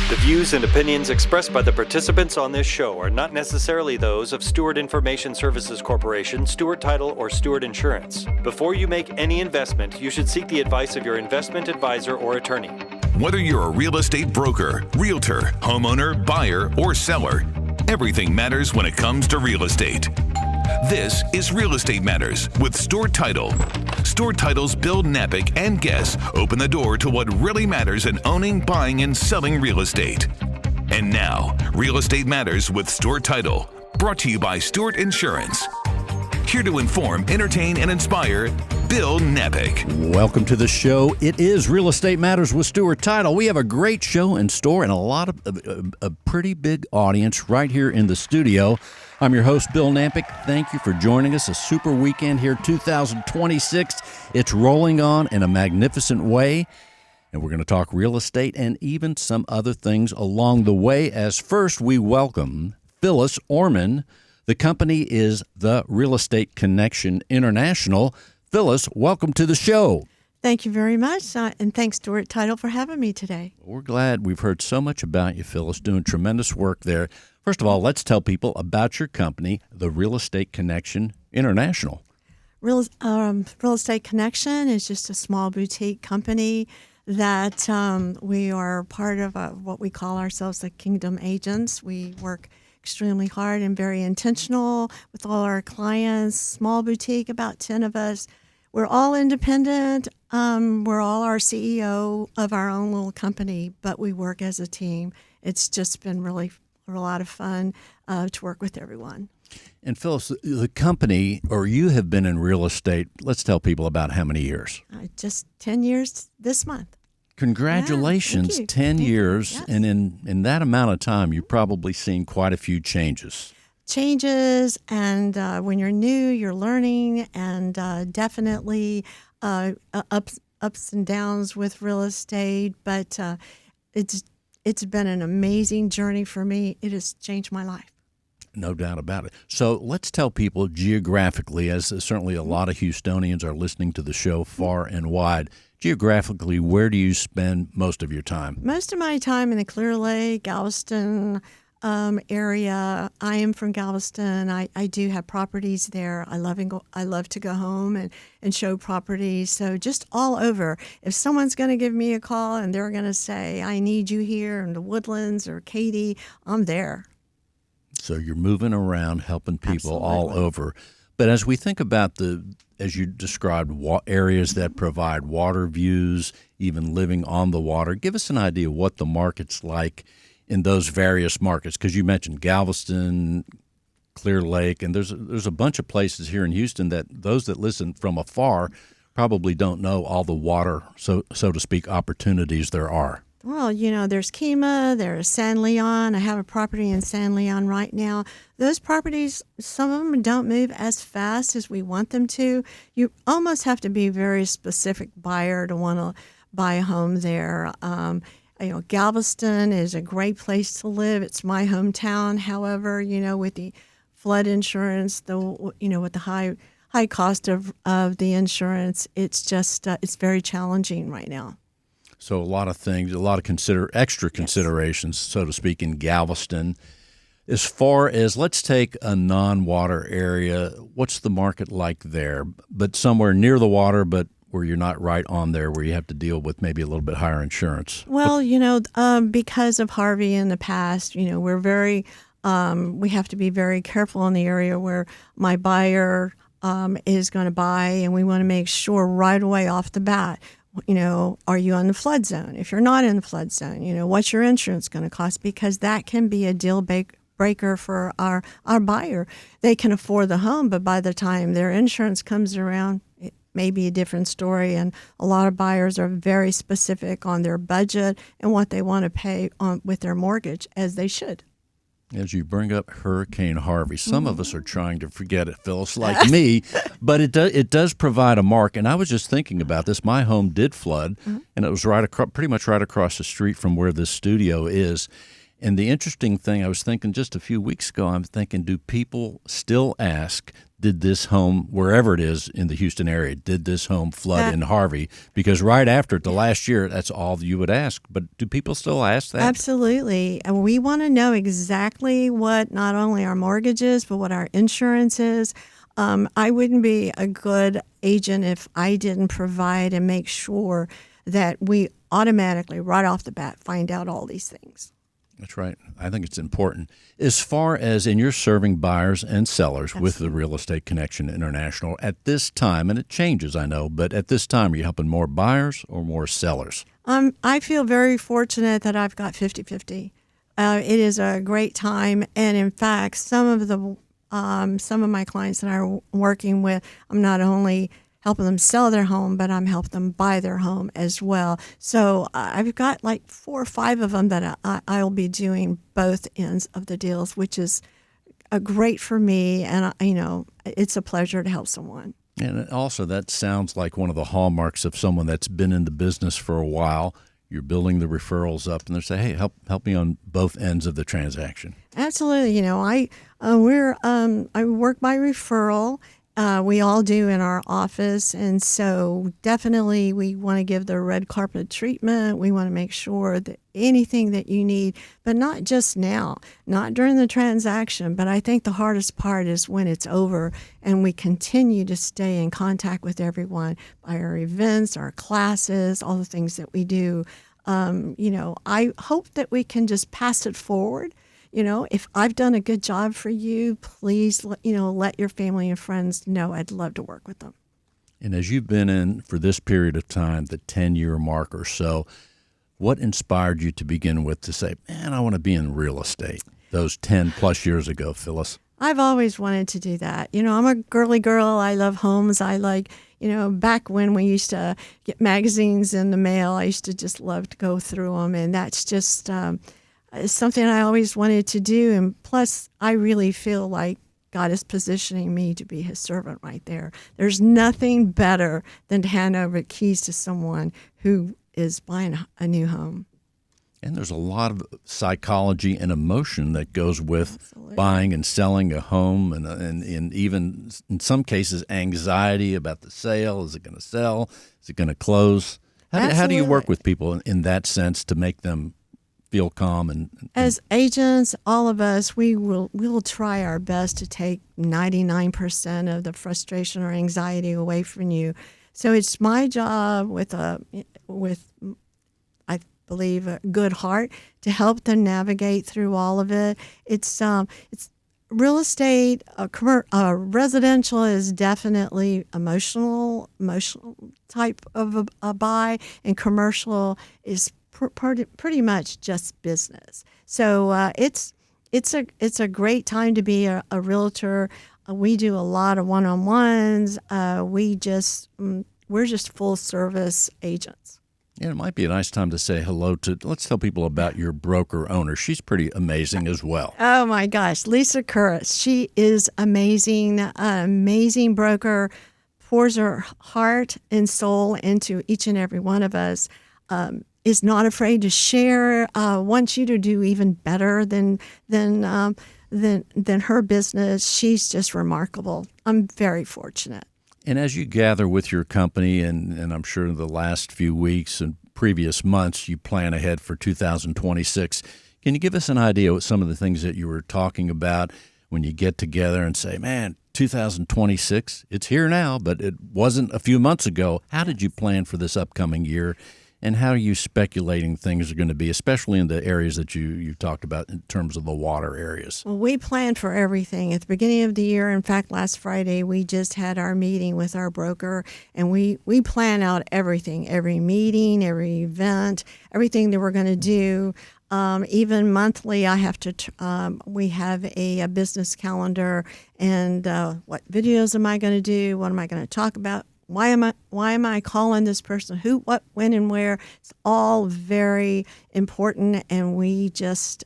The views and opinions expressed by the participants on this show are not necessarily those of Stewart Information Services Corporation, Stewart Title, or Stewart Insurance. Before you make any investment, you should seek the advice of your investment advisor or attorney. Whether you're a real estate broker, realtor, homeowner, buyer, or seller, everything matters when it comes to real estate. This is Real Estate Matters with Stewart Title. Stewart Title's Bill Knapik and guests open the door to what really matters in owning, buying, and selling real estate. And now, Real Estate Matters with Stewart Title, brought to you by Stewart Insurance. Here to inform, entertain, and inspire, Bill Knapik. Welcome to the show. It is Real Estate Matters with Stewart Title. We have a great show in store and a pretty big audience right here in the studio. I'm your host, Bill Knapik. Thank you for joining us. A super weekend here, 2026. It's rolling on in a magnificent way. And we're going to talk real estate and even some other things along the way. As first, we welcome Phyllis Orman. The company is The Real Estate Connection International. Phyllis, welcome to the show. Thank you very much, and thanks, Stewart Title, for having me today. We're glad. We've heard so much about you, Phyllis, doing tremendous work there. First of all, let's tell people about your company, The Real Estate Connection International. Real Estate Connection is just a small boutique company that we are part of what we call ourselves the Kingdom Agents. We work extremely hard and very intentional with all our clients, small boutique, about 10 of us. We're all independent. We're all our CEO of our own little company, but we work as a team. It's just been really a lot of fun to work with everyone. And Phyllis, the company, or you have been in real estate, let's tell people about how many years? Just 10 years this month. Congratulations, yeah, 10 years. Yes. And in that amount of time, you've probably seen quite a few changes. And when you're new, you're learning, and definitely ups and downs with real estate. But it's been an amazing journey for me. It has changed my life. No doubt about it. So let's tell people geographically, as certainly a lot of Houstonians are listening to the show far and wide. Geographically, where do you spend most of your time? Most of my time in the Clear Lake, Galveston area. I am from Galveston. I do have properties there. I love to go home and show properties. So just all over. If someone's going to give me a call and they're going to say, I need you here in the Woodlands or Katy, I'm there. So you're moving around, helping people Absolutely. all over. But as we think about as you described, areas that provide water views, even living on the water, give us an idea what the market's like in those various markets, because you mentioned Galveston, Clear Lake, and there's a bunch of places here in Houston that those that listen from afar probably don't know all the water, so to speak, opportunities there are. Well, there's Kemah, there's San Leon. I have a property in San Leon right now. Those properties, some of them don't move as fast as we want them to. You almost have to be a very specific buyer to want to buy a home there. Galveston is a great place to live. It's my hometown. However, with the flood insurance, with the high cost of the insurance, it's just it's very challenging right now. So a lot of things, a lot of extra considerations, so to speak, in Galveston. As far as, let's take a non-water area, what's the market like there? But somewhere near the water, but where you're not right on there, where you have to deal with maybe a little bit higher insurance? Well, because of Harvey in the past, we're very, we have to be very careful in the area where my buyer is going to buy, and we want to make sure right away off the bat, are you on the flood zone? If you're not in the flood zone, what's your insurance going to cost? Because that can be a deal breaker for our buyer. They can afford the home, but by the time their insurance comes around, it may be a different story. And a lot of buyers are very specific on their budget and what they want to pay with their mortgage, as they should. As you bring up Hurricane Harvey, some of us are trying to forget it, Phyllis, like me, but it does provide a mark. And I was just thinking about this. My home did flood, and it was pretty much right across the street from where this studio is. And the interesting thing, I was thinking just a few weeks ago, I'm thinking, do people still ask, did this home, wherever it is in the Houston area, did this home flood in Harvey? Because right after it, the last year, that's all you would ask. But do people still ask that? Absolutely. And we want to know exactly what not only our mortgage is, but what our insurance is. I wouldn't be a good agent if I didn't provide and make sure that we automatically, right off the bat, find out all these things. That's right. I think it's important. As far as in you're serving buyers and sellers with the Real Estate Connection International at this time, and it changes, I know, but at this time, are you helping more buyers or more sellers? I feel very fortunate that I've got 50-50. It is a great time, and in fact, some of my clients that I'm working with, I'm not only helping them sell their home, but I'm helping them buy their home as well. So I've got like 4 or 5 of them that I'll be doing both ends of the deals, which is great for me. And, it's a pleasure to help someone. And also that sounds like one of the hallmarks of someone that's been in the business for a while. You're building the referrals up and they say, hey, help me on both ends of the transaction. Absolutely. I work by referral. We all do in our office, and so definitely we want to give the red carpet treatment. We want to make sure that anything that you need, but not just now, not during the transaction, but I think the hardest part is when it's over and we continue to stay in contact with everyone by our events, our classes, all the things that we do. I hope that we can just pass it forward. If I've done a good job for you, please, let your family and friends know. I'd love to work with them. And as you've been in for this period of time, the 10-year mark or so, what inspired you to begin with to say, man, I want to be in real estate those 10 plus years ago, Phyllis? I've always wanted to do that. I'm a girly girl. I love homes. I like, back when we used to get magazines in the mail, I used to just love to go through them. And that's just something I always wanted to do. And plus, I really feel like God is positioning me to be his servant right there. There's nothing better than to hand over keys to someone who is buying a new home. And there's a lot of psychology and emotion that goes with buying and selling a home, and even in some cases, anxiety about the sale. Is it going to sell? Is it going to close? How do you work with people in that sense to make them feel calm? And as agents, all of us, we will try our best to take 99% of the frustration or anxiety away from you. So it's my job with I believe a good heart to help them navigate through all of it. It's real estate, residential is definitely emotional type of a buy, and commercial is pretty much just business. So it's a great time to be a realtor. We do a lot of one-on-ones. We're just full service agents. Yeah, it might be a nice time to say hello to, let's tell people about your broker owner. She's pretty amazing as well. Oh my gosh, Lisa Curris. She is amazing, amazing broker, pours her heart and soul into each and every one of us. Is not afraid to share, wants you to do even better than her business. She's just remarkable. I'm very fortunate. And as you gather with your company, and I'm sure in the last few weeks and previous months, you plan ahead for 2026, can you give us an idea of some of the things that you were talking about when you get together and say, man, 2026, it's here now, but it wasn't a few months ago. How did you plan for this upcoming year? And how are you speculating things are going to be, especially in the areas that you talked about in terms of the water areas? Well, we plan for everything. At the beginning of the year, in fact, last Friday, we just had our meeting with our broker, and we plan out everything, every meeting, every event, everything that we're going to do. Even monthly, we have a business calendar, and what videos am I going to do? What am I going to talk about? Why am I calling this person? Who, what, when, and where? It's all very important, and we just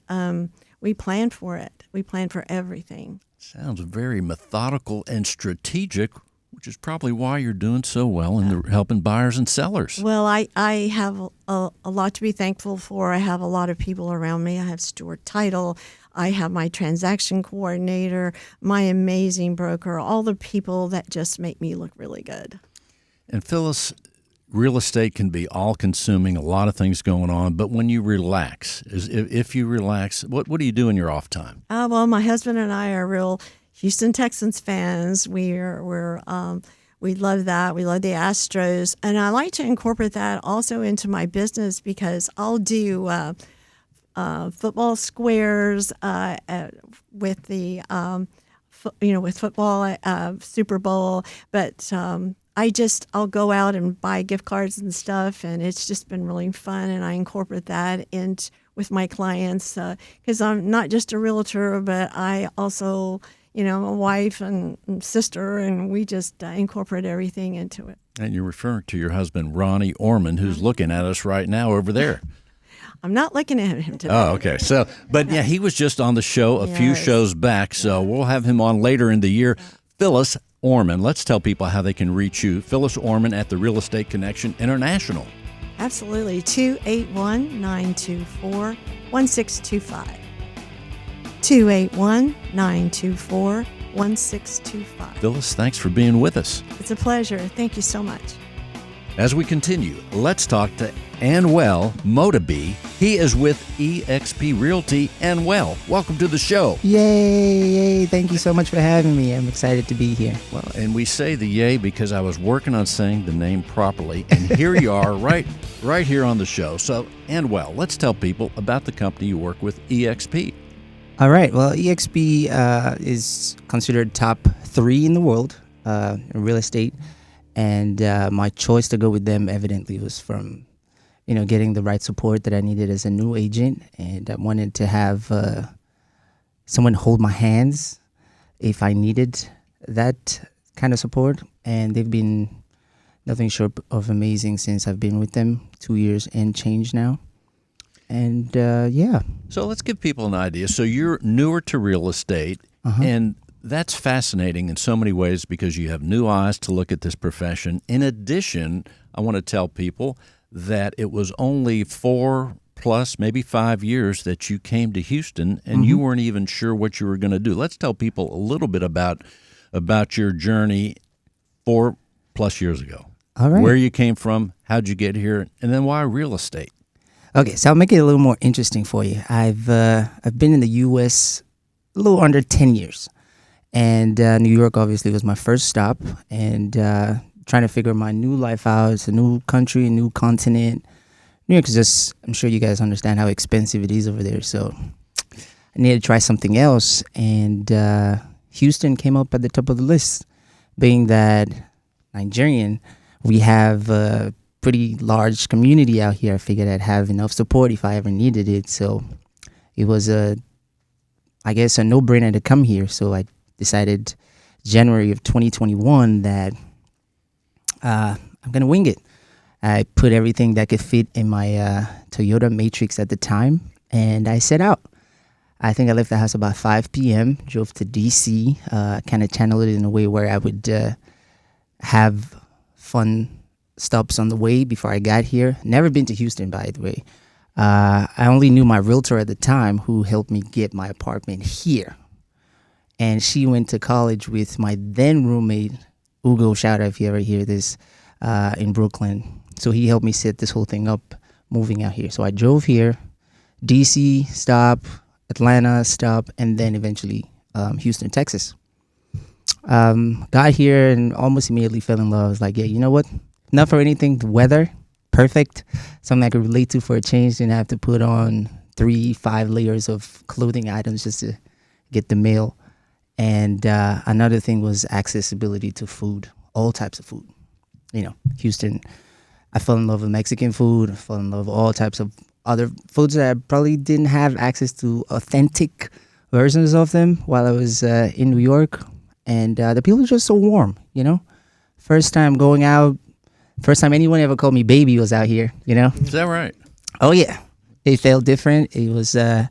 we plan for it. We plan for everything. Sounds very methodical and strategic, which is probably why you're doing so well in helping buyers and sellers. Well, I have a lot to be thankful for. I have a lot of people around me. I have Stewart Title. I have my transaction coordinator, my amazing broker, all the people that just make me look really good. And Phyllis, real estate can be all-consuming, a lot of things going on, but when you relax, if you relax, what do you do in your off time? Well, my husband and I are real Houston Texans fans. We love that. We love the Astros, and I like to incorporate that also into my business because I'll do football squares with the with football Super Bowl, but I'll go out and buy gift cards and stuff, and it's just been really fun, and I incorporate that with my clients because I'm not just a realtor, but I also, a wife and sister, and we just incorporate everything into it. And you're referring to your husband, Ronnie Orman, who's looking at us right now over there. I'm not looking at him today. Oh, okay. So, but yeah, he was just on the show a few shows back, so we'll have him on later in the year. Phyllis Orman, let's tell people how they can reach you. Phyllis Orman at the Real Estate Connection International. Absolutely. 281-924-1625. 281-924-1625. Phyllis, thanks for being with us. It's a pleasure. Thank you so much. As we continue, let's talk to Anwell Motabi. He is with eXp Realty. Anwell, welcome to the show. Yay. Thank you so much for having me. I'm excited to be here. Well, and we say the yay because I was working on saying the name properly, and here you are right here on the show. So, Anwell, let's tell people about the company you work with, eXp. All right. Well, eXp is considered top 3 in the world in real estate. And my choice to go with them evidently was from, getting the right support that I needed as a new agent. And I wanted to have someone hold my hands if I needed that kind of support. And they've been nothing short of amazing since I've been with them 2 years and change now. And yeah. So let's give people an idea. So you're newer to real estate, and that's fascinating in so many ways because you have new eyes to look at this profession. In addition, I want to tell people that it was only 4 plus, maybe 5 years that you came to Houston, and you weren't even sure what you were going to do. Let's tell people a little bit about your journey 4 plus years ago. All right. Where you came from, how'd you get here, and then why real estate? Okay, so I'll make it a little more interesting for you. I've been in the U.S. a little under 10 years. And New York obviously was my first stop, and trying to figure my new life out. It's a new country, a new continent. New York is just, I'm sure you guys understand how expensive it is over there. So I needed to try something else. And Houston came up at the top of the list. Being that Nigerian, we have a pretty large community out here. I figured I'd have enough support if I ever needed it. So it was a no-brainer to come here. So I decided January of 2021 that I'm going to wing it. I put everything that could fit in my Toyota Matrix at the time, and I set out. I think I left the house about 5 p.m., drove to D.C., kind of channeled it in a way where I would have fun stops on the way before I got here. Never been to Houston, by the way. I only knew my realtor at the time who helped me get my apartment here. And she went to college with my then roommate, Ugo, shout out if you ever hear this, in Brooklyn. So he helped me set this whole thing up, moving out here. So I drove here, DC stop, Atlanta stop, and then eventually Houston, Texas. Got here and almost immediately fell in love. I was like, yeah, you know what? Not for anything, the weather, perfect. Something I could relate to for a change. Didn't have to put on 3-5 layers of clothing items just to get the mail. And another thing was accessibility to food, all types of food. Houston, I fell in love with Mexican food. I fell in love with all types of other foods that I probably didn't have access to authentic versions of them while I was in New York. And the people are just so warm, First time going out, first time anyone ever called me baby was out here, Is that right? Oh, yeah. It felt different. It was, it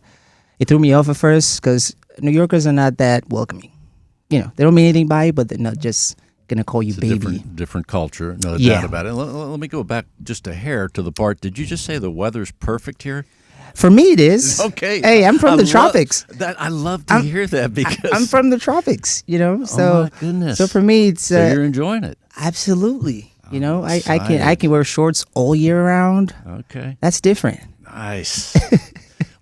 threw me off at first because New Yorkers are not that welcoming. They don't mean anything by it, but they're not just gonna call you It's a baby. different culture, no Yeah. doubt about it. Let me go back just a hair to the part. Did you just say the weather's perfect here? For me, it is. Okay. Hey, I'm from the tropics. I love to hear that because I'm from the tropics, you know. So, oh my goodness. So for me, it's So you're enjoying it. absolutely. You know, I excited. can wear shorts all year round. Okay. That's different. Nice.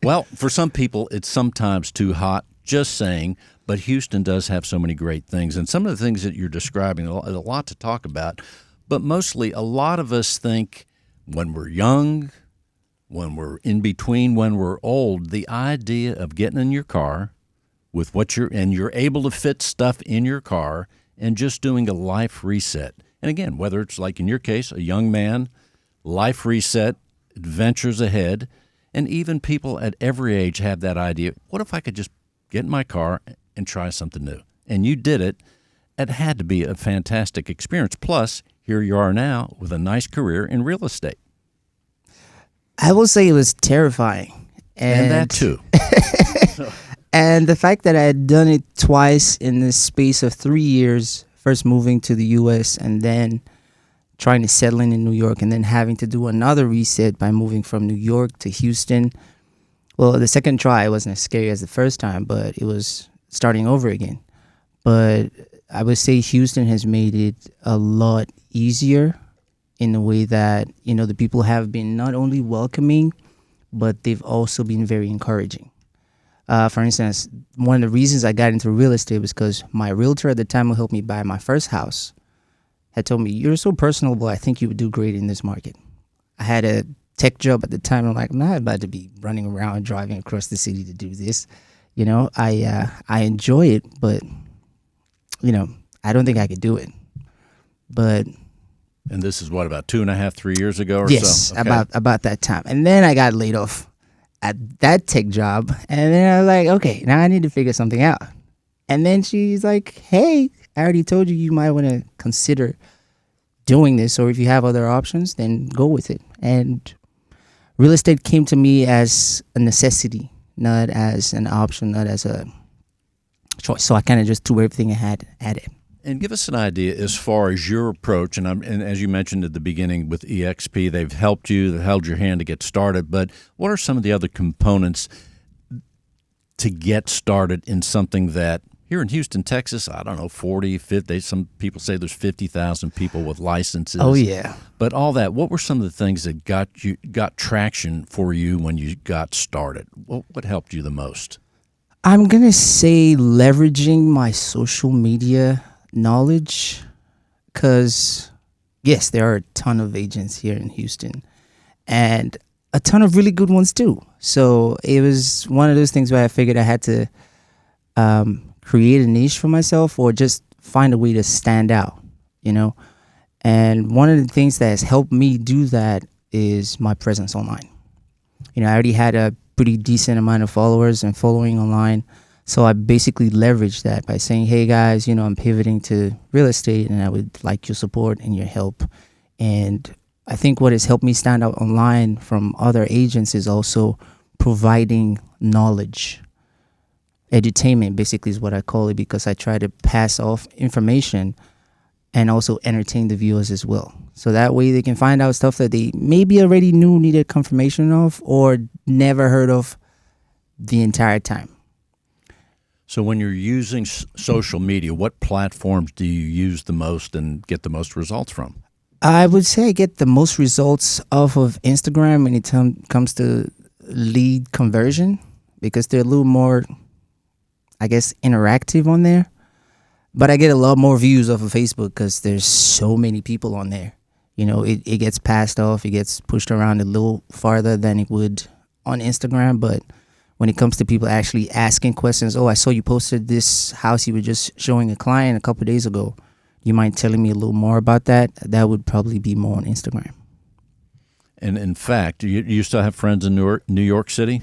Well, for some people, it's sometimes too hot. Just saying. But Houston does have so many great things, and some of the things that you're describing, a lot to talk about. But mostly, a lot of us think when we're young, when we're in between, when we're old, the idea of getting in your car with you're able to fit stuff in your car and just doing a life reset. And again, whether it's like in your case, a young man, life reset, adventures ahead, and even people at every age have that idea. What if I could just get in my car and try something new? And you did it. It had to be a fantastic experience. Plus, here you are now with a nice career in real estate. I will say it was terrifying, And that too. And the fact that I had done it twice in the space of 3 years, first moving to the U.S. and then trying to settle in New York, and then having to do another reset by moving from New York to Houston. Well, the second try wasn't as scary as the first time, but it was starting over again. But I would say Houston has made it a lot easier in the way that, you know, the people have been not only welcoming, but they've also been very encouraging. For instance, one of the reasons I got into real estate was because my realtor at the time who helped me buy my first house had told me, "You're so personable, I think you would do great in this market." I had a tech job at the time. I'm like, I'm not about to be running around driving across the city to do this. You know, I enjoy it, but, you know, I don't think I could do it. But And this is what, about 2.5, 3 years ago or yes, so? Okay. about that time. And then I got laid off at that tech job. And then I was like, okay, now I need to figure something out. And then she's like, hey, I already told you you might want to consider doing this. Or if you have other options, then go with it. And real estate came to me as a necessity, not as an option, not as a choice. So I kind of just threw everything I had at it. And give us an idea as far as your approach, and as you mentioned at the beginning with EXP, they've helped you, they've held your hand to get started, but what are some of the other components to get started in something that, here in Houston, Texas, I don't know, 40, 50, some people say there's 50,000 people with licenses. Oh, yeah. But all that, what were some of the things that got traction for you when you got started? What helped you the most? I'm going to say leveraging my social media knowledge, because yes, there are a ton of agents here in Houston and a ton of really good ones too. So it was one of those things where I figured I had to create a niche for myself, or just find a way to stand out, you know. And one of the things that has helped me do that is my presence online. You know, I already had a pretty decent amount of followers and following online. So I basically leveraged that by saying, hey guys, you know, I'm pivoting to real estate and I would like your support and your help. And I think what has helped me stand out online from other agents is also providing knowledge. Edutainment basically is what I call it, because I try to pass off information and also entertain the viewers as well. So that way they can find out stuff that they maybe already knew, needed confirmation of, or never heard of the entire time. So when you're using social media, what platforms do you use the most and get the most results from? I would say I get the most results off of Instagram when it comes to lead conversion, because they're a little more, I guess, interactive on there. But I get a lot more views off of Facebook because there's so many people on there. You know, it gets passed off, it gets pushed around a little farther than it would on Instagram, but when it comes to people actually asking questions, oh, I saw you posted this house you were just showing a client a couple of days ago. You mind telling me a little more about that? That would probably be more on Instagram. And in fact, you still have friends in New York City?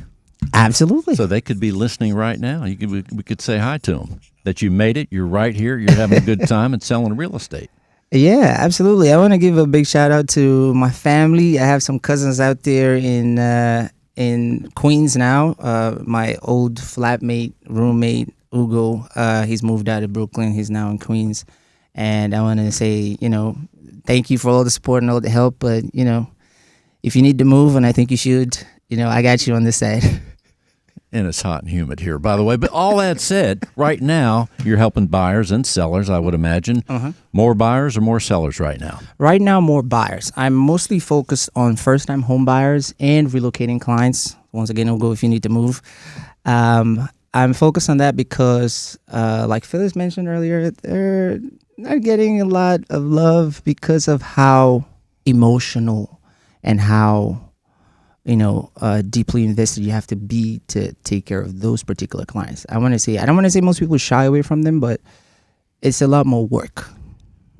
Absolutely. So they could be listening right now. We could say hi to them, that you made it, you're right here, you're having a good time and selling real estate. Yeah, absolutely. I want to give a big shout out to my family. I have some cousins out there in Queens now. My old flatmate, roommate, Ugo, he's moved out of Brooklyn. He's now in Queens. And I want to say, thank you for all the support and all the help. But, if you need to move, and I think you should, I got you on this side. And it's hot and humid here, by the way. But all that said, right now, you're helping buyers and sellers, I would imagine. More buyers or more sellers right now? Right now, more buyers. I'm mostly focused on first-time home buyers and relocating clients. Once again, I'll go if you need to move. I'm focused on that because, like Phyllis mentioned earlier, they're not getting a lot of love because of how emotional and how deeply invested you have to be to take care of those particular clients. I don't want to say most people shy away from them, but it's a lot more work.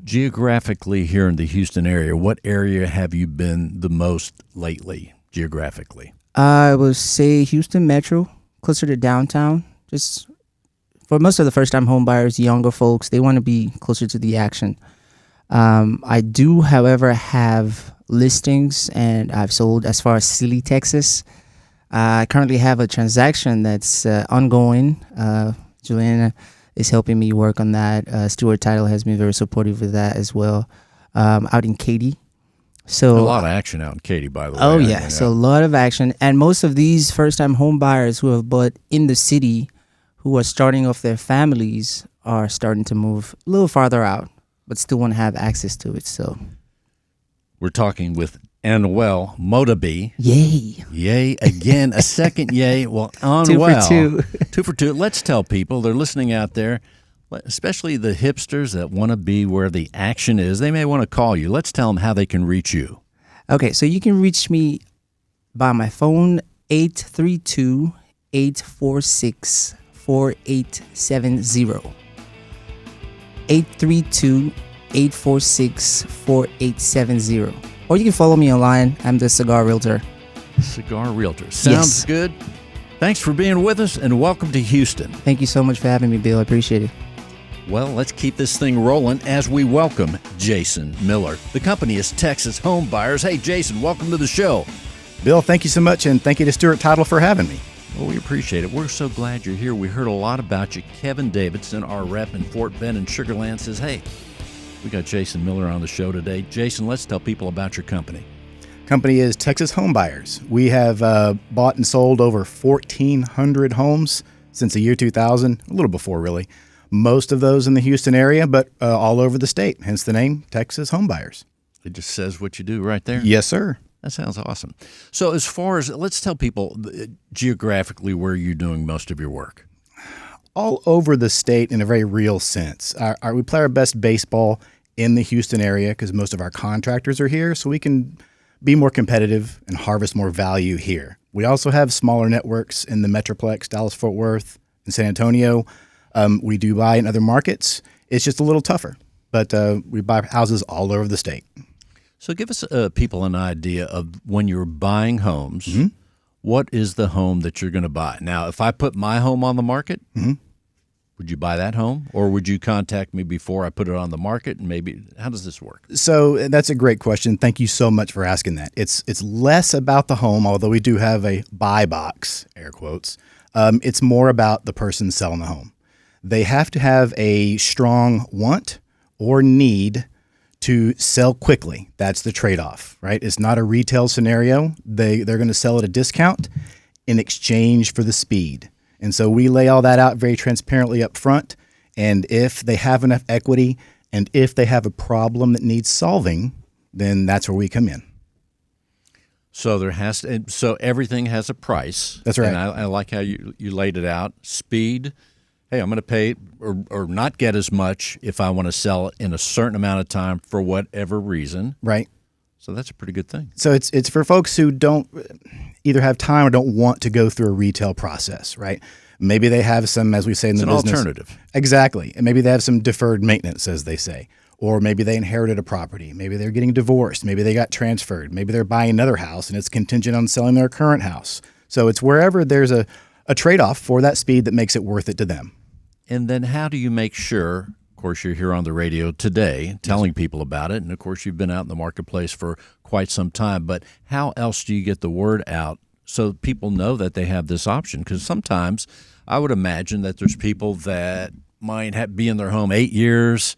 Geographically here in the Houston area, what area have you been the most lately, geographically? I would say Houston Metro, closer to downtown. Just for most of the first-time home buyers, younger folks, they want to be closer to the action. I do, however, have listings, and I've sold as far as Sealy, Texas. I currently have a transaction that's ongoing. Juliana is helping me work on that. Stuart Title has been very supportive with that as well. Out in Katy. So a lot of action out in Katy, by the way. Oh, yeah. So a lot of action. And most of these first-time home buyers who have bought in the city, who are starting off their families, are starting to move a little farther out, but still want to have access to it. So we're talking with Anuel Modabi. Yay. Yay again. A second yay. Well, Anuel. 2 for 2. 2 for 2. Let's tell people, they're listening out there, especially the hipsters that want to be where the action is. They may want to call you. Let's tell them how they can reach you. Okay, so you can reach me by my phone, 832-846-4870. 832-846-4870. Or you can follow me online. I'm the Cigar Realtor. Cigar Realtor. Sounds good. Thanks for being with us, and welcome to Houston. Thank you so much for having me, Bill. I appreciate it. Well, let's keep this thing rolling as we welcome Jason Miller. The company is Texas Home Buyers. Hey, Jason, welcome to the show. Bill, thank you so much, and thank you to Stuart Title for having me. Well, we appreciate it. We're so glad you're here. We heard a lot about you. Kevin Davidson, our rep in Fort Bend and Sugar Land, says, hey, we got Jason Miller on the show today. Jason, let's tell people about your company. Company is Texas Home Buyers. We have bought and sold over 1,400 homes since the year 2000, a little before really. Most of those in the Houston area, but all over the state, hence the name Texas Home Buyers. It just says what you do right there. Yes, sir. That sounds awesome. So as far as, let's tell people geographically where you're doing most of your work. All over the state in a very real sense. We play our best baseball in the Houston area because most of our contractors are here, so we can be more competitive and harvest more value here. We also have smaller networks in the Metroplex, Dallas-Fort Worth, and San Antonio. We do buy in other markets. It's just a little tougher, but we buy houses all over the state. So give us people an idea of when you're buying homes, what is the home that you're going to buy? Now, if I put my home on the market, would you buy that home, or would you contact me before I put it on the market? And maybe, how does this work? So that's a great question. Thank you so much for asking that. It's less about the home, although we do have a buy box, air quotes. It's more about the person selling the home. They have to have a strong want or need to sell quickly. That's the trade-off, right? It's not a retail scenario. They're going to sell at a discount in exchange for the speed. And so we lay all that out very transparently up front. And if they have enough equity and if they have a problem that needs solving, then that's where we come in. So so everything has a price. That's right. And I like how you laid it out. Speed. Hey, I'm going to pay or not get as much if I want to sell it in a certain amount of time for whatever reason. Right. So that's a pretty good thing. So it's for folks who don't either have time or don't want to go through a retail process, right? Maybe they have some, as we say in the business. It's an alternative. Exactly. And maybe they have some deferred maintenance, as they say. Or maybe they inherited a property. Maybe they're getting divorced. Maybe they got transferred. Maybe they're buying another house and it's contingent on selling their current house. So it's wherever there's a trade-off for that speed that makes it worth it to them. And then how do you make sure, of course, you're here on the radio today telling people about it, and of course you've been out in the marketplace for quite some time, but how else do you get the word out so people know that they have this option? Because sometimes I would imagine that there's people that might be in their home 8 years,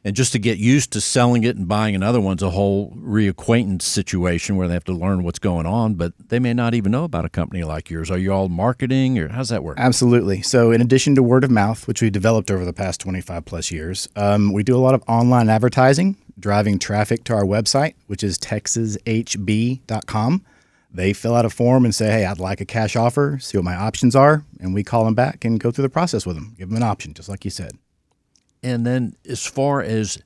And just to get used to selling it and buying another one's a whole reacquaintance situation where they have to learn what's going on, but they may not even know about a company like yours. Are you all marketing, or how's that work? Absolutely. So in addition to word of mouth, which we developed over the past 25 plus years, we do a lot of online advertising, driving traffic to our website, which is texashb.com. They fill out a form and say, hey, I'd like a cash offer, see what my options are, and we call them back and go through the process with them, give them an option, just like you said. And then as far as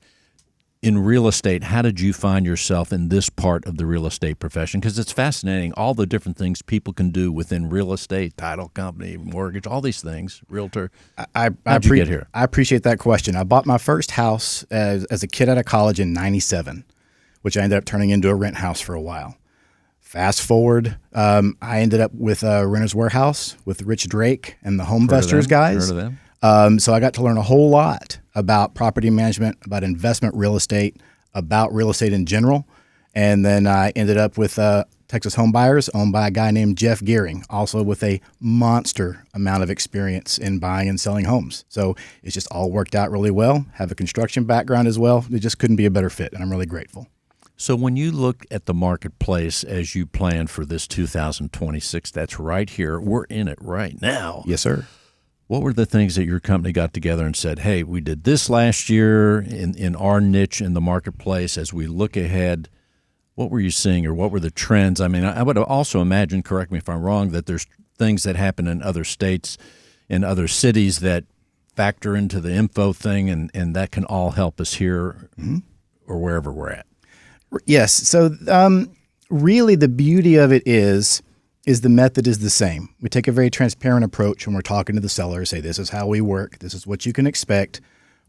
in real estate, how did you find yourself in this part of the real estate profession? Because it's fascinating, all the different things people can do within real estate, title company, mortgage, all these things, realtor. How'd you get here? I appreciate that question. I bought my first house as a kid out of college in 97, which I ended up turning into a rent house for a while. Fast forward, I ended up with Renter's Warehouse with Rich Drake and the Home Investors guys. Heard of them? So I got to learn a whole lot about property management, about investment real estate, about real estate in general. And then I ended up with Texas Home Buyers, owned by a guy named Jeff Gearing, also with a monster amount of experience in buying and selling homes. So it's just all worked out really well. Have a construction background as well. It just couldn't be a better fit, and I'm really grateful. So when you look at the marketplace as you plan for this 2026, that's right here. We're in it right now. Yes, sir. What were the things that your company got together and said, hey, we did this last year in our niche in the marketplace? As we look ahead, what were you seeing, or what were the trends? I mean, I would also imagine, correct me if I'm wrong, that there's things that happen in other states, in other cities that factor into the info thing, and that can all help us here or wherever we're at. Yes. So really the beauty of it is the method is the same. We take a very transparent approach when we're talking to the seller, say, this is how we work. This is what you can expect.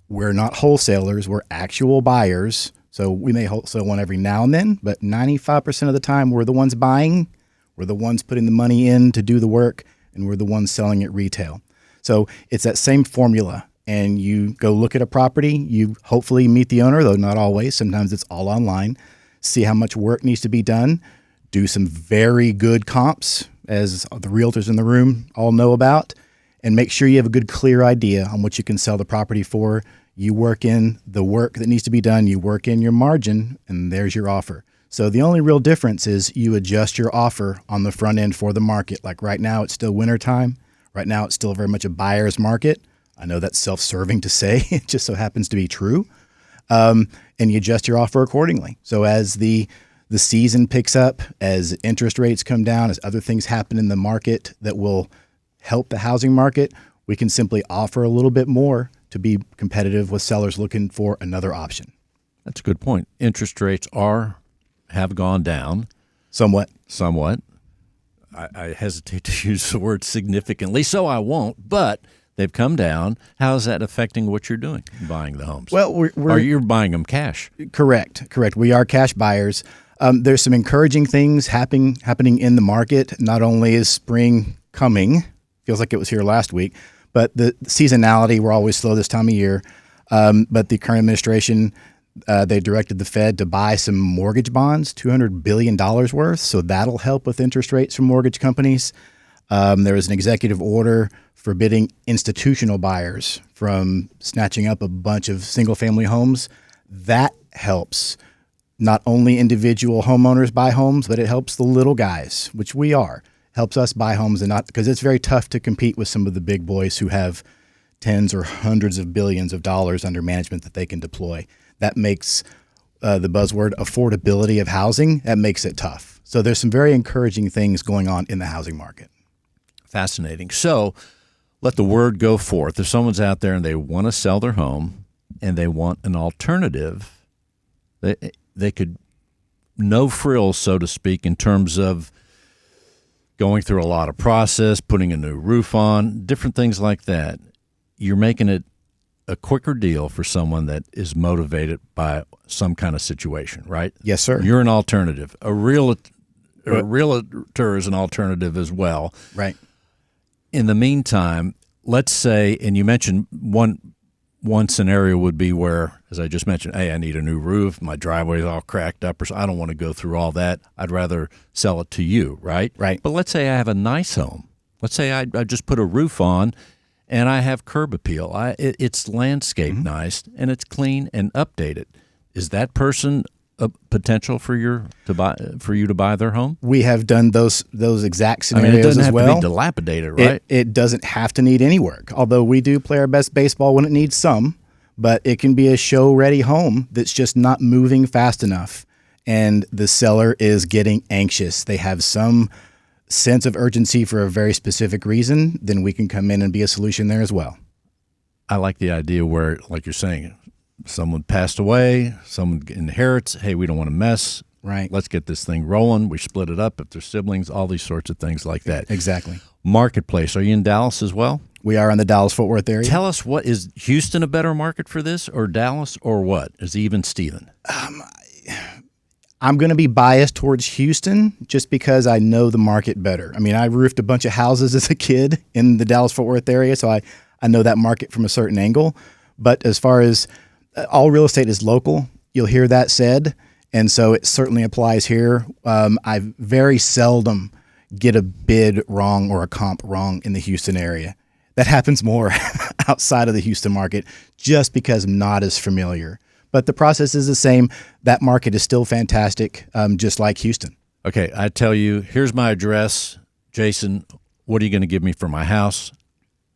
We're not wholesalers. We're actual buyers. So we may wholesale one every now and then, but 95% of the time we're the ones buying. We're the ones putting the money in to do the work, and we're the ones selling at retail. So it's that same formula. And you go look at a property, you hopefully meet the owner, though not always. Sometimes it's all online. See how much work needs to be done. Do some very good comps, as the realtors in the room all know about, and make sure you have a good, clear idea on what you can sell the property for. You work in the work that needs to be done. You work in your margin, and there's your offer. So the only real difference is you adjust your offer on the front end for the market. Like right now, it's still winter time. Right now, it's still very much a buyer's market. I know that's self-serving to say. It just so happens to be true. And you adjust your offer accordingly. So as the season picks up, as interest rates come down, as other things happen in the market that will help the housing market, we can simply offer a little bit more to be competitive with sellers looking for another option. That's a good point. Interest rates have gone down. Somewhat. I hesitate to use the word significantly, so I won't, but they've come down. How is that affecting what you're doing, buying the homes? Well, or you're buying them cash. Correct. We are cash buyers. There's some encouraging things happening in the market. Not only is spring coming, feels like it was here last week, but the seasonality, we're always slow this time of year. But the current administration, they directed the Fed to buy some mortgage bonds, $200 billion worth. So that'll help with interest rates from mortgage companies. There was an executive order forbidding institutional buyers from snatching up a bunch of single-family homes. That helps not only individual homeowners buy homes, but it helps the little guys, which we are. Helps us buy homes, and not because it's very tough to compete with some of the big boys who have tens or hundreds of billions of dollars under management that they can deploy. That makes the buzzword affordability of housing, that makes it tough. So there's some very encouraging things going on in the housing market. Fascinating. So let the word go forth. If someone's out there and they want to sell their home and they want an alternative, they could, no frills, so to speak, in terms of going through a lot of process, putting a new roof on, different things like that. You're making it a quicker deal for someone that is motivated by some kind of situation, right? Yes, sir. You're an alternative. A realtor is an alternative as well. Right. In the meantime, let's say, and you mentioned one scenario would be where, as I just mentioned, hey, I need a new roof, my driveway's all cracked up, or so I don't want to go through all that. I'd rather sell it to you, right? Right. But let's say I have a nice home. Let's say I just put a roof on, and I have curb appeal. It's landscape nice, and it's clean and updated. Is that person a potential for you to buy their home? We have done those exact I mean, scenarios it doesn't as have well. to be dilapidated, right? It doesn't have to need any work, although we do play our best baseball when it needs some, but it can be a show-ready home that's just not moving fast enough, and the seller is getting anxious. They have some sense of urgency for a very specific reason, then we can come in and be a solution there as well. I like the idea where, like you're saying, someone passed away, someone inherits, hey, we don't want to mess. Right. Let's get this thing rolling. We split it up if there's siblings, all these sorts of things like that. Exactly. Marketplace. Are you in Dallas as well? We are in the Dallas-Fort Worth area. Tell us, what is Houston a better market for this, or Dallas, or what? Is even Steven? I'm going to be biased towards Houston just because I know the market better. I mean, I roofed a bunch of houses as a kid in the Dallas-Fort Worth area, so I know that market from a certain angle. But as far as all real estate is local, you'll hear that said, and so it certainly applies here. I very seldom get a bid wrong or a comp wrong in the Houston area. That happens more outside of the Houston market just because I'm not as familiar. But the process is the same. That market is still fantastic, just like Houston. Okay, I tell you, here's my address. Jason, what are you going to give me for my house?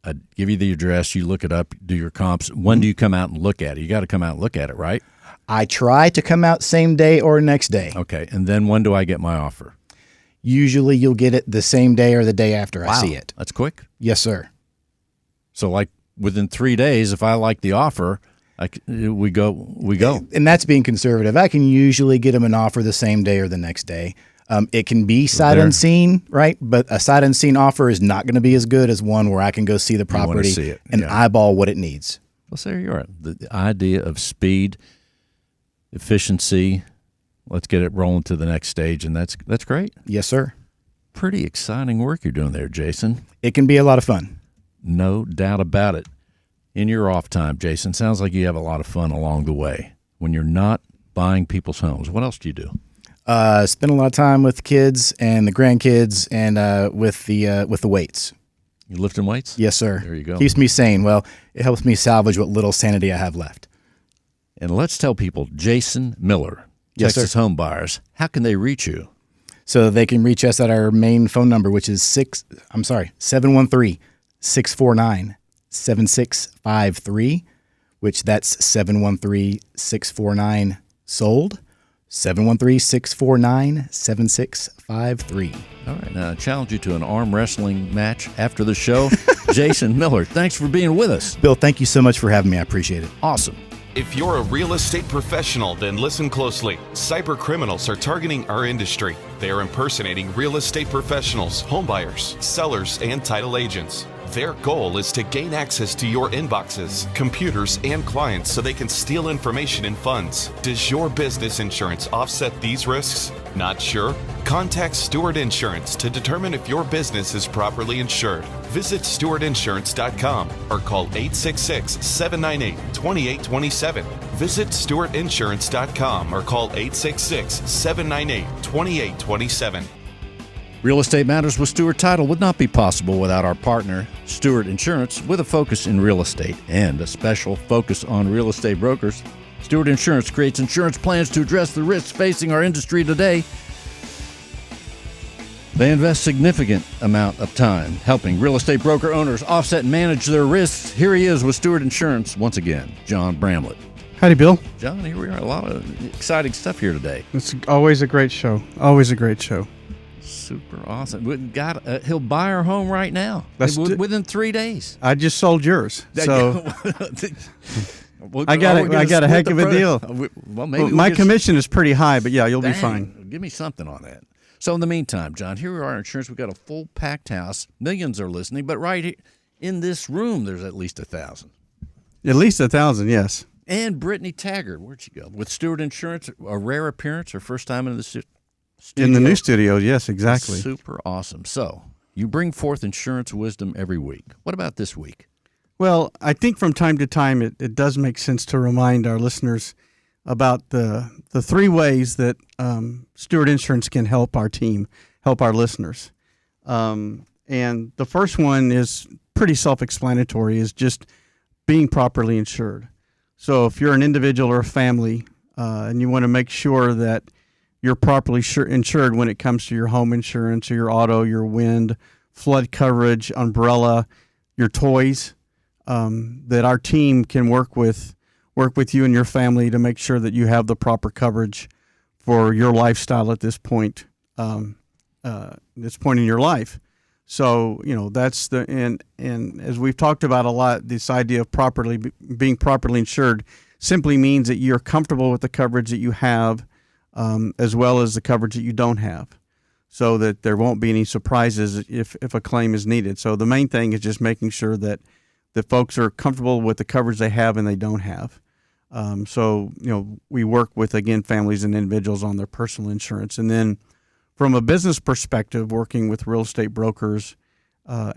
I give you the address. You look it up, do your comps. When do you come out and look at it? You got to come out and look at it, right? I try to come out same day or next day. Okay, and then when do I get my offer? Usually you'll get it the same day or the day after I see it. That's quick. Yes, sir. So like within 3 days, if I like the offer, we go. And that's being conservative. I can usually get them an offer the same day or the next day. It can be sight unseen, right? But a sight unseen offer is not going to be as good as one where I can go see the property see it. and eyeball what it needs. Well, so there you are. The idea of speed, efficiency. Let's get it rolling to the next stage, and that's great. Yes, sir. Pretty exciting work you're doing there, Jason. It can be a lot of fun. No doubt about it. In your off time, Jason, sounds like you have a lot of fun along the way when you're not buying people's homes. What else do you do? Spend a lot of time with the kids and the grandkids and with the weights. You lifting weights? Yes, sir. There you go. Keeps me sane. Well, it helps me salvage what little sanity I have left. And let's tell people, Jason Miller, Yes, Texas sir. home buyers, how can they reach you? So they can reach us at our main phone number, which is 713-649-7653, which that's 713-649-SOLD, 713-649-7653. All right, now I challenge you to an arm wrestling match after the show. Jason Miller, thanks for being with us. Bill, thank you so much for having me. I appreciate it. Awesome. If you're a real estate professional, then listen closely. Cyber criminals are targeting our industry. They are impersonating real estate professionals, homebuyers, sellers, and title agents. Their goal is to gain access to your inboxes, computers, and clients so they can steal information and funds. Does your business insurance offset these risks? Not sure? Contact Stewart Insurance to determine if your business is properly insured. Visit stewartinsurance.com or call 866-798-2827. Visit stewartinsurance.com or call 866-798-2827. Real Estate Matters with Stewart Title would not be possible without our partner, Stewart Insurance, with a focus in real estate and a special focus on real estate brokers. Stewart Insurance creates insurance plans to address the risks facing our industry today. They invest significant amount of time helping real estate broker owners offset and manage their risks. Here he is with Stewart Insurance once again, John Bramlett. Howdy, Bill. John, here we are. A lot of exciting stuff here today. It's always a great show. Always a great show. Super awesome. He'll buy our home right now. Within 3 days. I just sold yours, so I Are we gonna got a split heck the of a deal. Well, maybe my commission is pretty high, but yeah, you'll be fine. Give me something on that. So in the meantime, John, here we are in insurance. We've got a full packed house. Millions are listening, but right here in this room, there's at least 1,000. At least 1,000, yes. And Brittany Taggart, where'd she go? With Stewart Insurance, a rare appearance, her first time in the studio. In the new studio, yes, exactly. Super awesome. So you bring forth insurance wisdom every week. What about this week? Well, I think from time to time it does make sense to remind our listeners about the 3 ways that Stewart Insurance can help our team, help our listeners. And the first one is pretty self-explanatory, is just being properly insured. So if you're an individual or a family and you want to make sure that you're properly insured when it comes to your home insurance or your auto, your wind, flood coverage, umbrella, your toys, that our team can work with you and your family to make sure that you have the proper coverage for your lifestyle at this point in your life. So, that's and as we've talked about a lot, this idea of being properly insured simply means that you're comfortable with the coverage that you have, as well as the coverage that you don't have, so that there won't be any surprises if a claim is needed. So the main thing is just making sure that folks are comfortable with the coverage they have and they don't have. So, we work with, again, families and individuals on their personal insurance. And then from a business perspective, working with real estate brokers,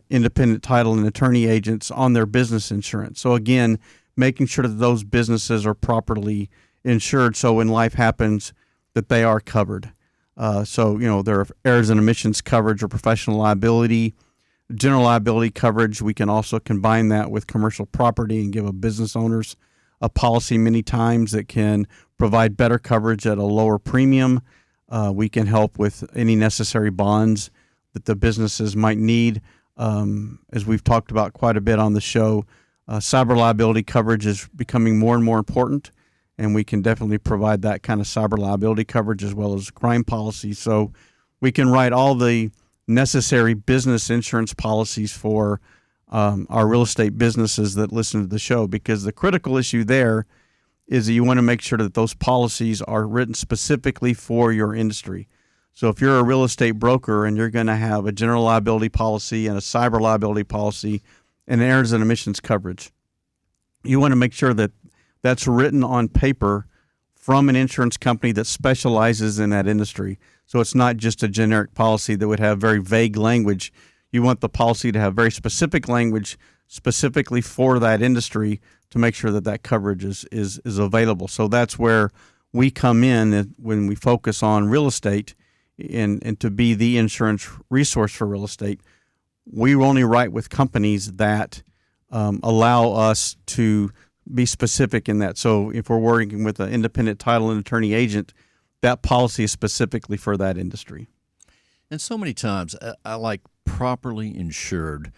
independent title and attorney agents on their business insurance. So again, making sure that those businesses are properly insured, so when life happens that they are covered. So, there are errors and omissions coverage or professional liability, general liability coverage. We can also combine that with commercial property and give a business owners a policy many times that can provide better coverage at a lower premium. We can help with any necessary bonds that the businesses might need. As we've talked about quite a bit on the show, cyber liability coverage is becoming more and more important, and we can definitely provide that kind of cyber liability coverage as well as crime policies. So we can write all the necessary business insurance policies for our real estate businesses that listen to the show, because the critical issue there is that you want to make sure that those policies are written specifically for your industry. So if you're a real estate broker and you're going to have a general liability policy and a cyber liability policy and errors and omissions coverage, you want to make sure that that's written on paper from an insurance company that specializes in that industry. So it's not just a generic policy that would have very vague language. You want the policy to have very specific language specifically for that industry to make sure that that coverage is available. So that's where we come in when we focus on real estate and to be the insurance resource for real estate. We only write with companies that allow us to be specific in that. So if we're working with an independent title and attorney agent, that policy is specifically for that industry. And so many times, I like properly insured.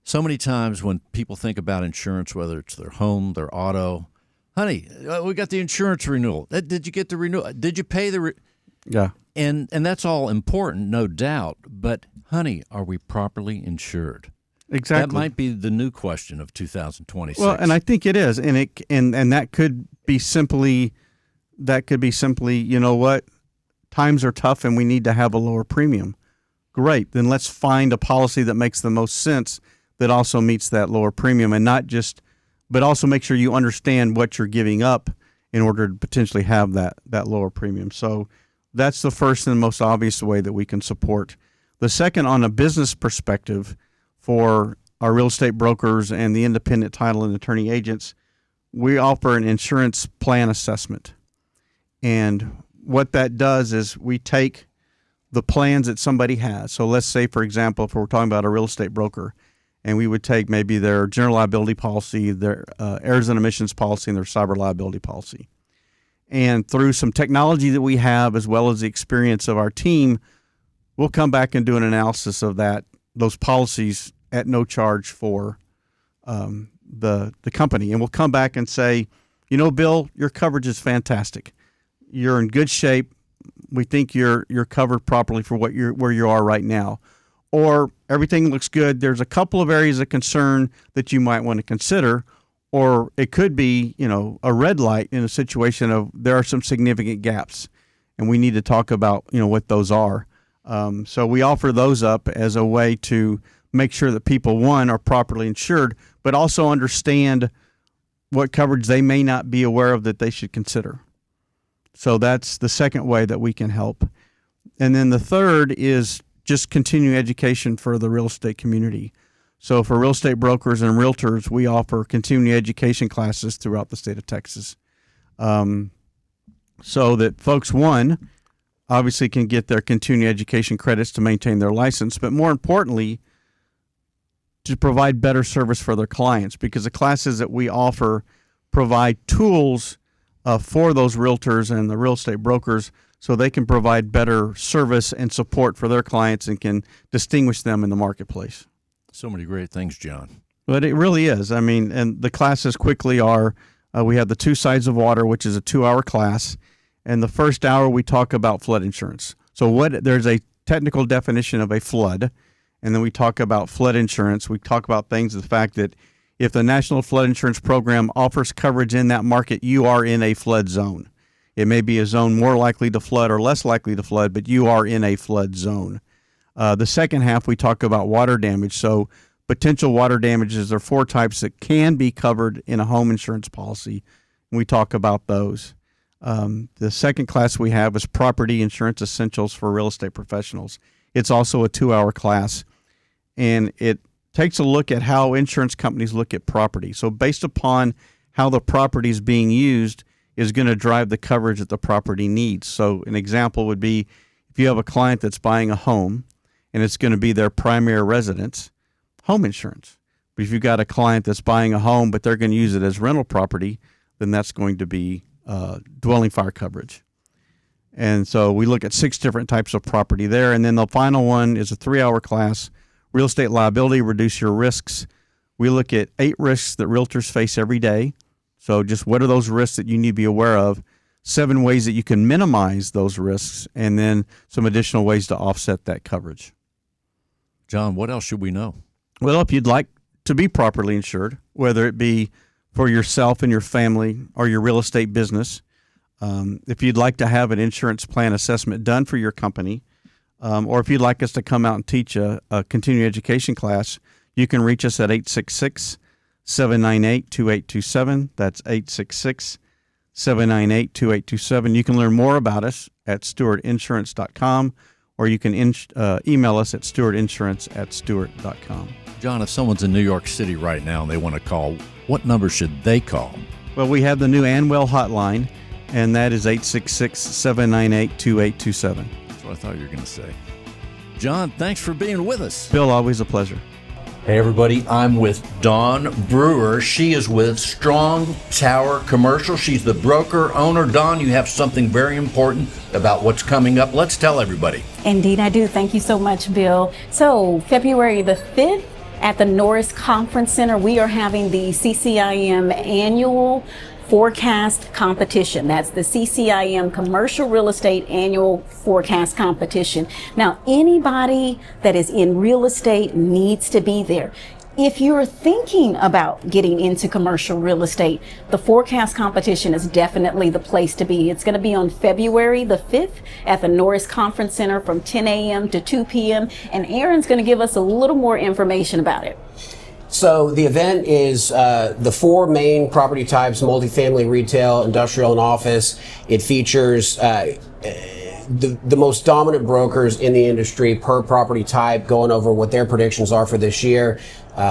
So many times when people think about insurance, whether it's their home, their auto, honey, we got the insurance renewal. Did you get the renewal? Did you pay the Yeah. And that's all important, no doubt. But, honey, are we properly insured? Exactly. That might be the new question of 2026. Well, and I think it is, and that could be simply, you know what, times are tough and we need to have a lower premium. Great, then let's find a policy that makes the most sense that also meets that lower premium, and but also make sure you understand what you're giving up in order to potentially have that lower premium. So that's the first and most obvious way that we can support. The second, on a business perspective, for our real estate brokers and the independent title and attorney agents, we offer an insurance plan assessment. And what that does is we take the plans that somebody has. So let's say, for example, if we're talking about a real estate broker, and we would take maybe their general liability policy, their errors and omissions policy, and their cyber liability policy. And through some technology that we have, as well as the experience of our team, we'll come back and do an analysis of those policies at no charge for the company. And we'll come back and say, Bill, your coverage is fantastic. You're in good shape. We think you're covered properly for where you are right now. Or everything looks good. There's a couple of areas of concern that you might want to consider. Or it could be, a red light in a situation of there are some significant gaps, and we need to talk about, what those are. So we offer those up as a way to make sure that people, one, are properly insured, but also understand what coverage they may not be aware of that they should consider. So that's the second way that we can help. And then the third is just continuing education for the real estate community. So for real estate brokers and realtors, we offer continuing education classes throughout the state of Texas. So that folks, one, obviously can get their continuing education credits to maintain their license, but more importantly, to provide better service for their clients, because the classes that we offer provide tools for those realtors and the real estate brokers so they can provide better service and support for their clients and can distinguish them in the marketplace. So many great things, John. But it really is. I mean, and the classes quickly are, we have the 2 Sides of Water, which is a 2-hour class. And the first hour, we talk about flood insurance. So there's a technical definition of a flood. And then we talk about flood insurance. We talk about things, the fact that if the National Flood Insurance Program offers coverage in that market, you are in a flood zone. It may be a zone more likely to flood or less likely to flood, but you are in a flood zone. The second half, we talk about water damage. So potential water damages are 4 types that can be covered in a home insurance policy. And we talk about those. The second class we have is Property Insurance Essentials for Real Estate Professionals. It's also a 2-hour class, and it takes a look at how insurance companies look at property. So based upon how the property is being used is going to drive the coverage that the property needs. So an example would be if you have a client that's buying a home and it's going to be their primary residence, home insurance. But if you've got a client that's buying a home but they're going to use it as rental property, then that's going to be dwelling fire coverage. And so we look at 6 different types of property there. And then the final one is a 3-hour class, Real Estate Liability, Reduce Your Risks. We look at 8 risks that realtors face every day. So just what are those risks that you need to be aware of, 7 ways that you can minimize those risks, and then some additional ways to offset that coverage. John, what else should we know? Well, if you'd like to be properly insured, whether it be for yourself and your family or your real estate business, if you'd like to have an insurance plan assessment done for your company, or if you'd like us to come out and teach a continuing education class, you can reach us at 866-798-2827. That's 866-798-2827. You can learn more about us at stewartinsurance.com, or you can email us at stewartinsurance@stewart.com. John, if someone's in New York City right now and they want to call, what number should they call? Well, we have the new Anwell hotline, and that is 866-798-2827. That's what I thought you were going to say. John, thanks for being with us. Bill, always a pleasure. Hey, everybody. I'm with Dawn Brewer. She is with Strong Tower Commercial. She's the broker owner. Dawn, you have something very important about what's coming up. Let's tell everybody. Indeed, I do. Thank you so much, Bill. So, February the 5th, at the Norris Conference Center, we are having the CCIM annual forecast competition. That's the CCIM Commercial Real Estate Annual Forecast Competition. Now, anybody that is in real estate needs to be there. If you're thinking about getting into commercial real estate, the forecast competition is definitely the place to be. It's going to be on February the 5th at the Norris Conference Center from 10 a.m. to 2 p.m. And Aaron's going to give us a little more information about it. So the event is the 4 main property types: multifamily, retail, industrial, and office. It features the most dominant brokers in the industry per property type, going over what their predictions are for this year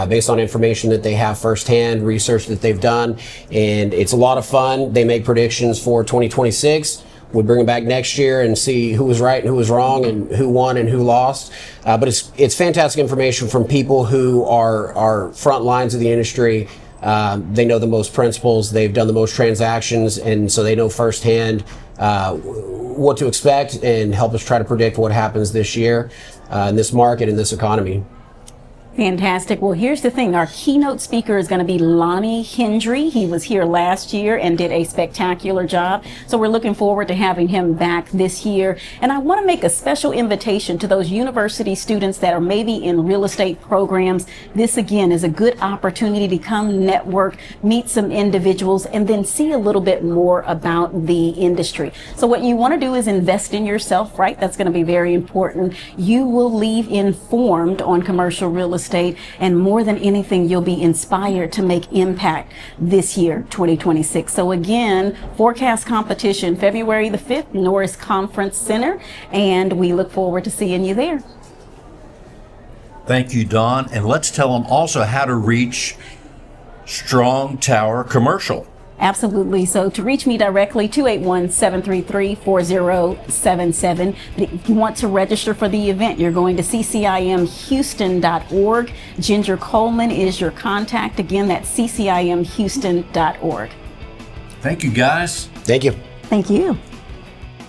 based on information that they have firsthand, research that they've done. And it's a lot of fun. They make predictions for 2026. We bring them back next year and see who was right and who was wrong and who won and who lost. But it's fantastic information from people who are front lines of the industry. They know the most principles, they've done the most transactions, and so they know firsthand what to expect and help us try to predict what happens this year in this market, in this economy. Fantastic. Well, here's the thing. Our keynote speaker is going to be Lonnie Hendry. He was here last year and did a spectacular job. So we're looking forward to having him back this year. And I want to make a special invitation to those university students that are maybe in real estate programs. This, again, is a good opportunity to come network, meet some individuals, and then see a little bit more about the industry. So what you want to do is invest in yourself, right? That's going to be very important. You will leave informed on commercial real estate. And more than anything, you'll be inspired to make impact this year, 2026. So again, forecast competition, February the 5th, Norris Conference Center, and we look forward to seeing you there. Thank you, Dawn. And let's tell them also how to reach Strong Tower Commercial. Absolutely. So to reach me directly, 281-733-4077. If you want to register for the event, you're going to ccimhouston.org. Ginger Coleman is your contact. Again, that's ccimhouston.org. Thank you, guys. Thank you. Thank you.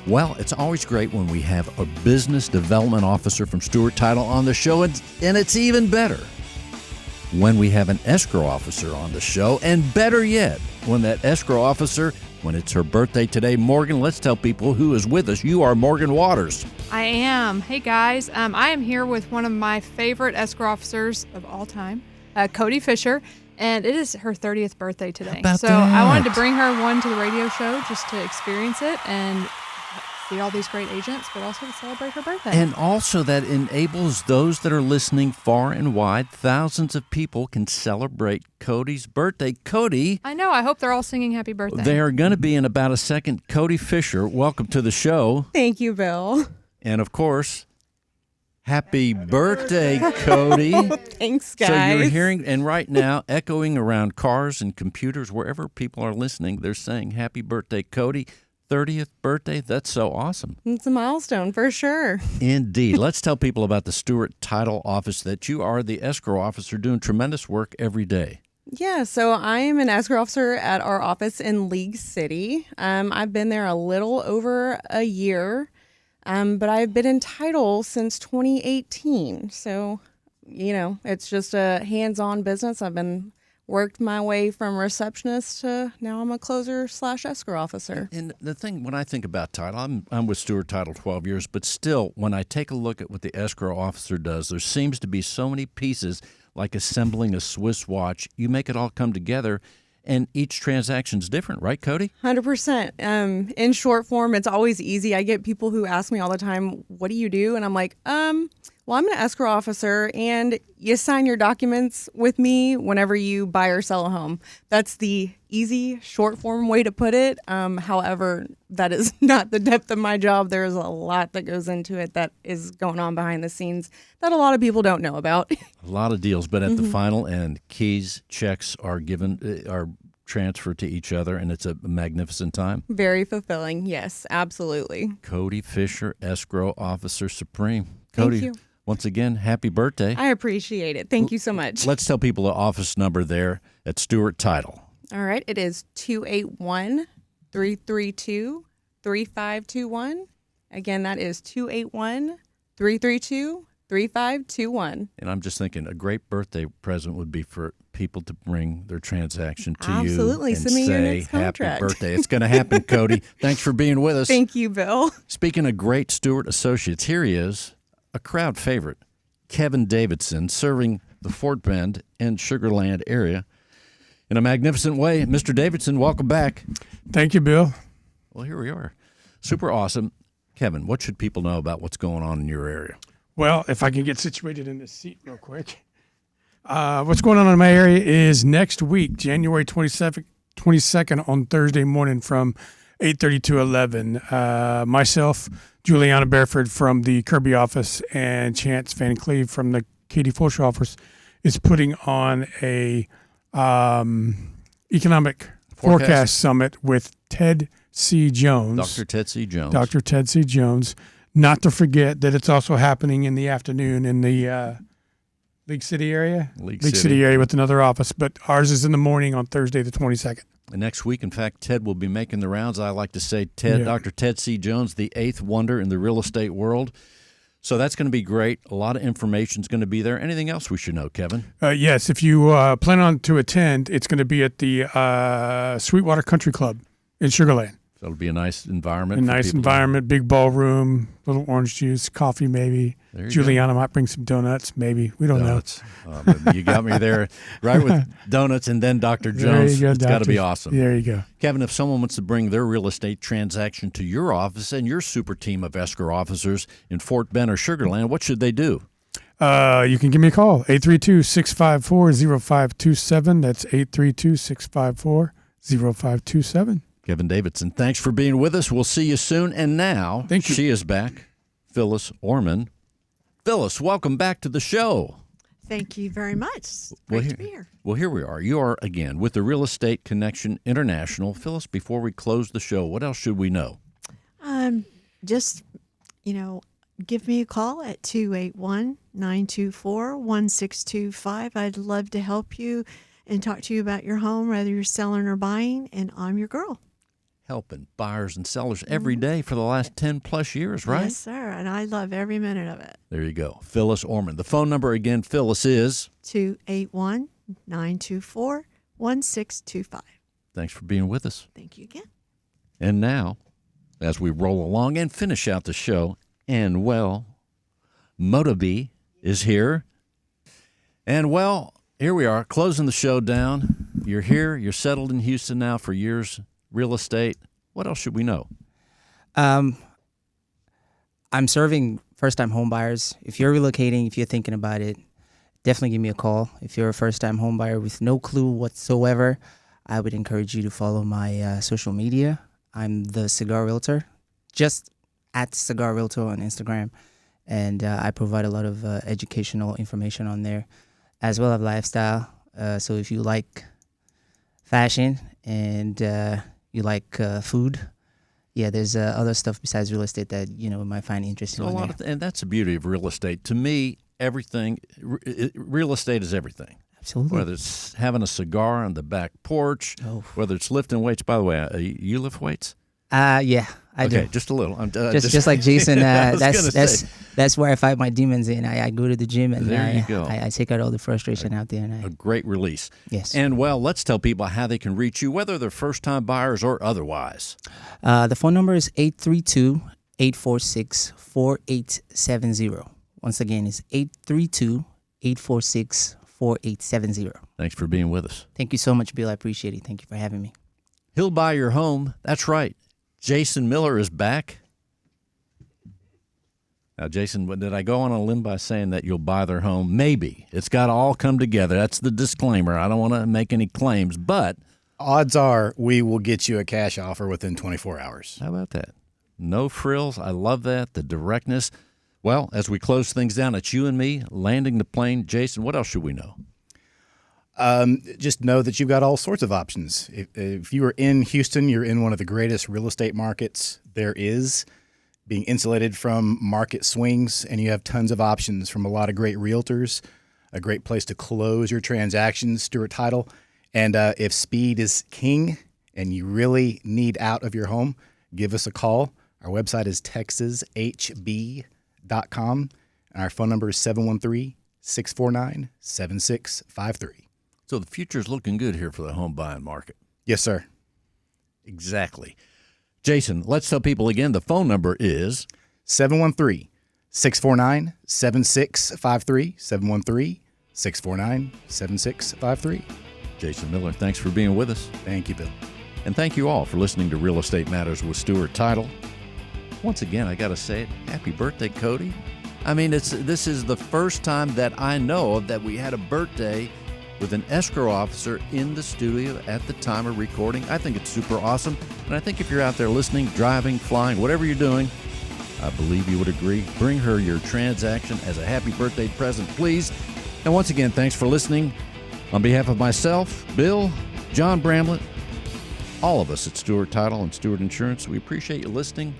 Well, it's always great when we have a business development officer from Stewart Title on the show, and it's even better when we have an escrow officer on the show, and better yet, when that escrow officer, when it's her birthday today. Morgan, let's tell people who is with us. You are Morgan Waters. I am. Hey, guys. I am here with one of my favorite escrow officers of all time, Cody Fisher, and it is her 30th birthday today. So I wanted to bring her to the radio show just to experience it and see all these great agents, but also to celebrate her birthday. And also that enables those that are listening far and wide. Thousands of people can celebrate Cody's birthday. Cody. I know. I hope they're all singing happy birthday. They are going to be in about a second. Cody Fisher, welcome to the show. Thank you, Bill. And of course, happy birthday, Cody. Thanks, guys. So you're hearing, and right now, echoing around cars and computers, wherever people are listening, they're saying happy birthday, Cody. 30th birthday? That's so awesome. It's a milestone for sure. Indeed. Let's tell people about the Stewart Title Office, that you are the escrow officer doing tremendous work every day. Yeah, so I am an escrow officer at our office in League City. I've been there a little over a year, but I've been in title since 2018. So, it's just a hands-on business. I've been worked my way from receptionist to now I'm a closer/escrow officer. And the thing, when I think about title, I'm with Stewart Title 12 years, but still, when I take a look at what the escrow officer does, there seems to be so many pieces, like assembling a Swiss watch. You make it all come together, and each transaction's different, right, Cody? 100%. In short form, it's always easy. I get people who ask me all the time, what do you do? And I'm like, well, I'm an escrow officer, and you sign your documents with me whenever you buy or sell a home. That's the easy, short-form way to put it. However, that is not the depth of my job. There's a lot that goes into it that is going on behind the scenes that a lot of people don't know about. A lot of deals, but at the final end, keys, checks are transferred to each other, and it's a magnificent time. Very fulfilling. Yes, absolutely. Cody Fisher, escrow officer supreme. Cody, thank you. Once again, happy birthday. I appreciate it. Thank you so much. Let's tell people the office number there at Stewart Title. All right. It is 281-332-3521. Again, that is 281-332-3521. And I'm just thinking a great birthday present would be for people to bring their transaction to Absolutely. you and Send me your say next contract. happy birthday. It's going to happen, Cody. Thanks for being with us. Thank you, Bill. Speaking of great Stewart associates, here he is, a crowd favorite, Kevin Davidson, serving the Fort Bend and Sugar Land area in a magnificent way. Mr. Davidson, welcome back. Thank you, Bill. Well, here we are. Super awesome. Kevin, what should people know about what's going on in your area? Well, if I can get situated in this seat real quick. What's going on in my area is next week, January 22nd on Thursday morning from 8:30 to 11. Myself, Juliana Bareford from the Kirby office, and Chance Van Cleve from the Katie Fulcher office is putting on a economic forecast summit with Ted C. Jones. Dr. Ted C. Jones. Dr. Ted C. Jones. Not to forget that it's also happening in the afternoon in the League City area. League City area with another office, but ours is in the morning on Thursday the 22nd. And next week, in fact, Ted will be making the rounds. I like to say Ted, Dr. Ted C. Jones, the eighth wonder in the real estate world. So that's going to be great. A lot of information is going to be there. Anything else we should know, Kevin? Yes, if you plan on to attend, it's going to be at the Sweetwater Country Club in Sugar Land. So it'll be a nice environment. A nice environment, big ballroom, little orange juice, coffee maybe. Juliana might bring some donuts, maybe. We don't know. You got me there, right with donuts and then Dr. Jones. There you go, it's got to be awesome. There you go. Kevin, if someone wants to bring their real estate transaction to your office and your super team of escrow officers in Fort Bend or Sugar Land, what should they do? You can give me a call, 832-654-0527. That's 832-654-0527. Kevin Davidson, thanks for being with us. We'll see you soon. And now, Thank you. She is back, Phyllis Orman. Phyllis, welcome back to the show. Thank you very much. It's Well, great to be here. Well, here we are. You are, again, with the Real Estate Connection International. Phyllis, before we close the show, what else should we know? Just, give me a call at 281-924-1625. I'd love to help you and talk to you about your home, whether you're selling or buying, and I'm your girl. Helping buyers and sellers every day for the last 10 plus years, right? Yes, sir. And I love every minute of it. There you go. Phyllis Orman. The phone number again, Phyllis, is 281-924-1625. Thanks for being with us. Thank you again. And now, as we roll along and finish out the show, and well, Motobi is here. And well, here we are, closing the show down. You're here. You're settled in Houston now for years. Real estate. What else should we know? I'm serving first-time home buyers. If you're relocating, if you're thinking about it, definitely give me a call. If you're a first-time home buyer with no clue whatsoever, I would encourage you to follow my social media. I'm the Cigar Realtor, just at Cigar Realtor on Instagram, and I provide a lot of educational information on there, as well as lifestyle. So if you like fashion and you like food, yeah, there's other stuff besides real estate that might find interesting. And that's the beauty of real estate. To me, everything, real estate is everything. Absolutely. Whether it's having a cigar on the back porch, whether it's lifting weights. By the way, you lift weights? Yeah, I do. Okay, just a little. Just like Jason. That's where I fight my demons in. I go to the gym and you go. I take out all the frustration out there. And a great release. Yes. And well, let's tell people how they can reach you, whether they're first-time buyers or otherwise. The phone number is 832-846-4870. Once again, it's 832-846-4870. Thanks for being with us. Thank you so much, Bill. I appreciate it. Thank you for having me. He'll buy your home. That's right. Jason Miller is back. Now, Jason, did I go on a limb by saying that you'll buy their home? Maybe. It's got to all come together. That's the disclaimer. I don't want to make any claims, but odds are we will get you a cash offer within 24 hours. How about that? No frills. I love that. The directness. Well, as we close things down, it's you and me landing the plane. Jason, what else should we know? Just know that you've got all sorts of options. If you are in Houston, you're in one of the greatest real estate markets there is, being insulated from market swings, and you have tons of options from a lot of great realtors, a great place to close your transactions, Stewart Title. And if speed is king and you really need out of your home, give us a call. Our website is texashb.com, and our phone number is 713-649-7653. So the future's looking good here for the home buying market. Yes, sir. Exactly. Jason, let's tell people again, the phone number is 713-649-7653, 713-649-7653. Jason Miller, thanks for being with us. Thank you, Bill. And thank you all for listening to Real Estate Matters with Stewart Title. Once again, I got to say it, happy birthday, Cody. I mean, this is the first time that I know that we had a birthday with an escrow officer in the studio at the time of recording. I think it's super awesome. And I think if you're out there listening, driving, flying, whatever you're doing, I believe you would agree. Bring her your transaction as a happy birthday present, please. And once again, thanks for listening. On behalf of myself, Bill, John Bramlett, all of us at Stewart Title and Stewart Insurance, we appreciate you listening.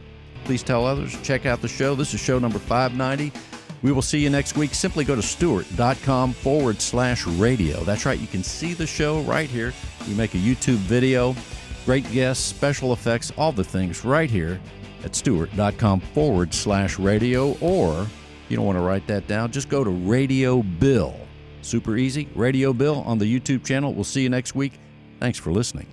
Please tell others. Check out the show. This is show number 590. We will see you next week. Simply go to stewart.com/radio. That's right. You can see the show right here. You make a YouTube video, great guests, special effects, all the things right here at stewart.com/radio. Or if you don't want to write that down, just go to Radio Bill. Super easy. Radio Bill on the YouTube channel. We'll see you next week. Thanks for listening.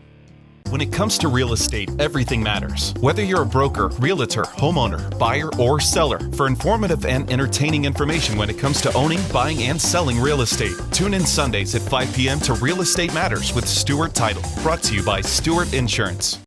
When it comes to real estate, everything matters. Whether you're a broker, realtor, homeowner, buyer, or seller, for informative and entertaining information when it comes to owning, buying, and selling real estate, tune in Sundays at 5 p.m. to Real Estate Matters with Stewart Title, brought to you by Stewart Insurance.